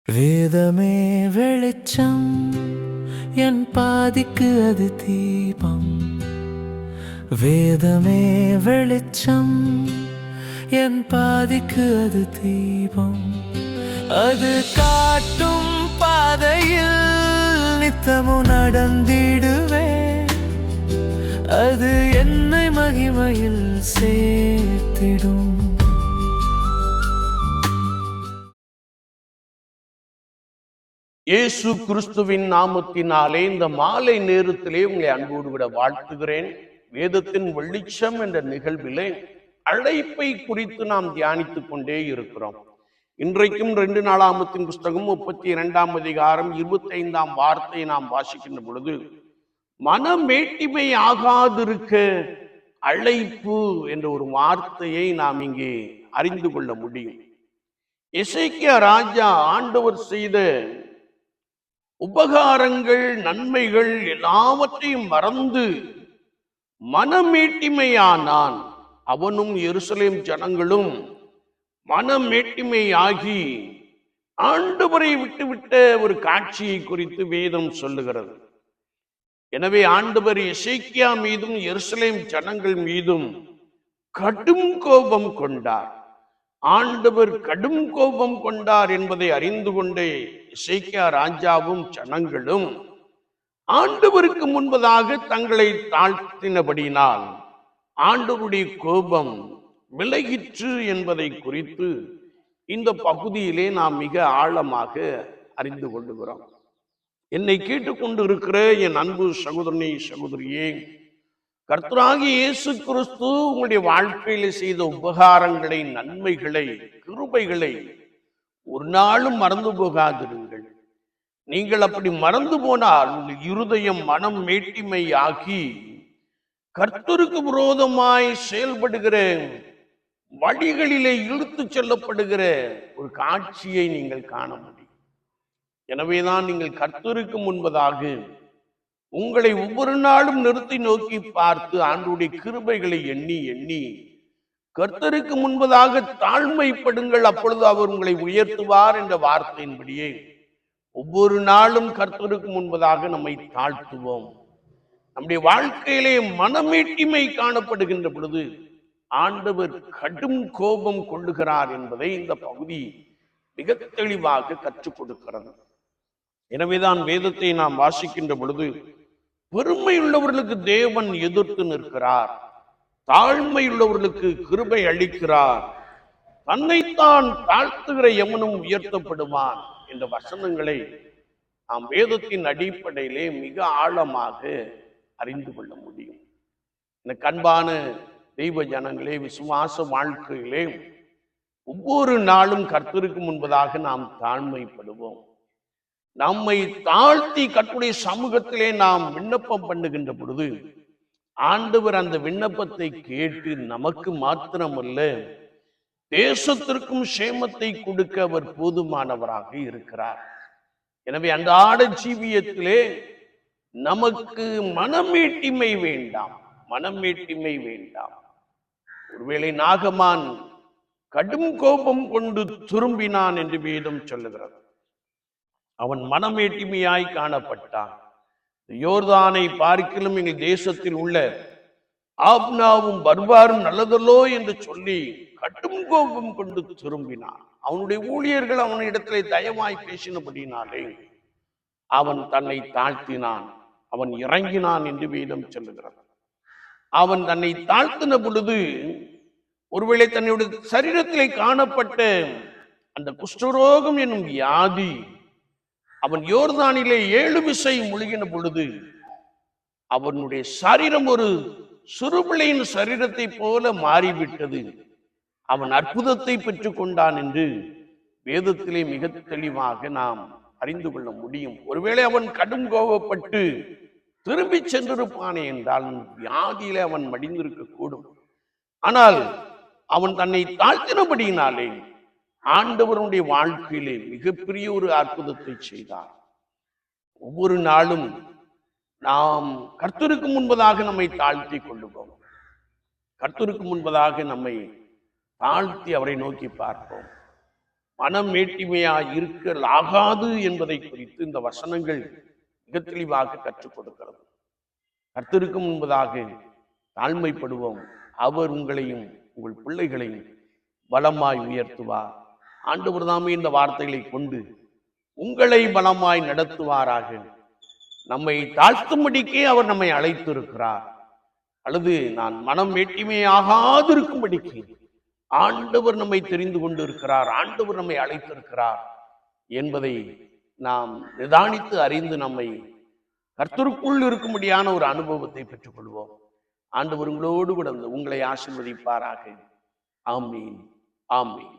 வேதமே வெளிச்சம், என் பாதிக்கு அது தீபம். வேதமே வெளிச்சம், என் பாதிக்கு அது தீபம். அது காட்டும் பாதையில் நித்தமும் நடந்திடுவேன். அது என்னை மகிமையில் சேர்த்திடும். இயேசு கிறிஸ்துவின் நாமத்தினாலே இந்த மாலை நேரத்திலே உங்களை அன்போடு விட வாழ்த்துகிறேன். வேதத்தின் வெளிச்சம் என்ற நிகழ்விலே அழைப்பை குறித்து நாம் தியானித்துக் கொண்டே இருக்கிறோம். இன்றைக்கும் 2 நாளாகமத்தின் புஸ்தகம் 32ஆம் அதிகாரம் 25ஆம் வார்த்தையை நாம் வாசிக்கின்ற பொழுது, மனமேட்டிமை ஆகாதிருக்க அழைப்பு என்ற ஒரு வார்த்தையை நாம் இங்கே அறிந்து கொள்ள முடியும். எசேக்கியா ராஜா ஆண்டவர் செய்த உபகாரங்கள், நன்மைகள் எல்லாவற்றையும் மறந்து மனமேட்டிமையானான். அவனும் எருசலேம் ஜனங்களும் மனமேட்டிமையாகி ஆண்டவரை விட்டுவிட்ட ஒரு காட்சியை குறித்து வேதம் சொல்லுகிறது. எனவே ஆண்டவர் எசேக்கியா மீதும் எருசலேம் ஜனங்கள் மீதும் கடும் கோபம் கொண்டார். ஆண்டவர் கடும் கோபம் கொண்டார் என்பதை அறிந்து கொண்டே எசேக்கியா ராஜாவும் ஜனங்களும் ஆண்டவருக்கு முன்பதாக தங்களை தாழ்த்தினபடினால் ஆண்டவருடைய கோபம் விலகிற்று என்பதை குறித்து இந்த பகுதியிலே நாம் மிக ஆழமாக அறிந்து கொள்ளுகிறோம். என்னை கேட்டுக்கொண்டு இருக்கிற என் அன்பு சகோதரனே, சகோதரியே, கர்த்தராகிய இயேசு கிறிஸ்து உங்களுடைய வாழ்க்கையில செய்த உபகாரங்களை, நன்மைகளை, கிருபைகளை ஒரு நாளும் மறந்து போகாதிருங்கள். நீங்கள் அப்படி மறந்து போனால் உங்கள் இருதயம் மனம் மேட்டிமை ஆகி கர்த்தருக்கு விரோதமாய் செயல்படுகிற வழிகளிலே இழுத்து செல்லப்படுகிற ஒரு காட்சியை நீங்கள் காண முடியும். எனவேதான் நீங்கள் கர்த்தருக்கு முன்பதாக உங்களை ஒவ்வொரு நாளும் நிறுத்தி நோக்கி பார்த்து ஆண்டவருடைய கிருபைகளை எண்ணி எண்ணி கர்த்தருக்கு முன்பதாக தாழ்மைப்படுங்கள், அப்பொழுது அவர் உங்களை உயர்த்துவார் என்ற வார்த்தையின்படியே ஒவ்வொரு நாளும் கர்த்தருக்கு முன்பதாக நம்மை தாழ்த்துவோம். நம்முடைய வாழ்க்கையிலே மனமேட்டிமை காணப்படுகின்ற பொழுது ஆண்டவர் கடும் கோபம் கொள்ளுகிறார் என்பதை இந்த பகுதி மிக தெளிவாக கற்றுக் கொடுக்கிறது. எனவேதான் வேதத்தை நாம் வாசிக்கின்ற பொழுது, பெருமையுள்ளவர்களுக்கு தேவன் எதிர்த்து நிற்கிறார், தாழ்மையுள்ளவர்களுக்கு கிருபை அளிக்கிறார், தன்னைத்தான் தாழ்த்துகிற எவனும் உயர்த்தப்படுவான் என்ற வசனங்களை நாம் வேதத்தின் அடிப்படையிலே மிக ஆழமாக அறிந்து கொள்ள முடியும். எனக்கு அன்பான தெய்வ ஜனங்களே, விசுவாச வாழ்க்கையிலே ஒவ்வொரு நாளும் கர்த்தருக்கு முன்பதாக நாம் தாழ்மைப்படுவோம். நம்மை தாழ்த்தி கர்த்தருடைய சமூகத்திலே நாம் விண்ணப்பம் பண்ணுகின்ற பொழுது ஆண்டவர் அந்த விண்ணப்பத்தை கேட்டு நமக்கு மாத்திரமல்ல, தேசத்திற்கும் சேமத்தை கொடுக்க அவர் போதுமானவராக இருக்கிறார். எனவே அன்றாட ஜீவியத்திலே நமக்கு மனமேட்டிமை வேண்டாம், மனமேட்டிமை வேண்டாம். ஒருவேளை நாகமான் கடும் கோபம் கொண்டு திரும்பினான் என்று வேதம் சொல்லுகிறது. அவன் மனமேட்டிமையாய் காணப்பட்டான். யோர்தானை பார்க்கிலும் எங்கள் தேசத்தில் உள்ள ஆப்னாவும் பர்பாரும் நல்லதல்லோ என்று சொல்லி கடும் கோபம் கொண்டு திரும்பினான். அவனுடைய ஊழியர்கள் அவனிடத்திலே தயவாய் பேசினபடினாலே அவன் தன்னை தாழ்த்தினான், அவன் இறங்கினான் என்று வேதம் சொல்லுகிறது. அவன் தன்னை தாழ்த்தின பொழுது ஒருவேளை தன்னுடைய சரீரத்திலே காணப்பட்ட அந்த குஷ்டரோகம் என்னும் வியாதி அவன் யோர்தானிலே 7 விசை முழுகின பொழுது அவனுடைய சரீரம் ஒரு சிறுபிள்ளையின் சரீரத்தை போல மாறிவிட்டது. அவன் அற்புதத்தை பெற்றுக் கொண்டான் என்று வேதத்திலே மிக தெளிவாக நாம் அறிந்து கொள்ள முடியும். ஒருவேளை அவன் கடும் கோபப்பட்டு திரும்பி சென்றிருப்பானே என்றால் வியாதியிலே அவன் மடிந்திருக்க கூடும். ஆனால் அவன் தன்னை தாழ்த்தினபடியினாலே ஆண்டவருடைய வாழ்க்கையிலே மிகப்பெரிய ஒரு அற்புதத்தை செய்தார். ஒவ்வொரு நாளும் நாம் கர்த்தருக்கு முன்பதாக நம்மை தாழ்த்தி கொள்ளுவோம். கர்த்தருக்கு முன்பதாக நம்மை தாழ்த்தி அவரை நோக்கி பார்ப்போம். மனம் மேட்டிமையாய் இருக்கலாகாது என்பதை குறித்து இந்த வசனங்கள் மிக தெளிவாக கற்றுக் கொடுக்கிறது. கர்த்தருக்கு முன்பதாக தாழ்மைப்படுவோம். அவர் உங்களையும் உங்கள் பிள்ளைகளையும் பலமாய் உயர்த்துவார். ஆண்டவர் தாமே இந்த வார்த்தைகளை கொண்டு உங்களை பலமாய் நடத்துவாராக. நம்மை தாழ்த்தும்படிக்கே அவர் நம்மை அழைத்திருக்கிறார். அல்லது நான் மனம் மேட்டிமையாகாதிருக்கும்படிக்கு ஆண்டவர் நம்மை தெரிந்து கொண்டு இருக்கிறார், ஆண்டவர் நம்மை அழைத்திருக்கிறார் என்பதை நாம் நிதானித்து அறிந்து நம்மை கர்த்தருக்குள் இருக்கும்படியான ஒரு அனுபவத்தை பெற்றுக் கொள்வோம். ஆண்டவர் உங்களோடு கூட உங்களை ஆசீர்வதிப்பாராக. ஆமீன், ஆமீன்.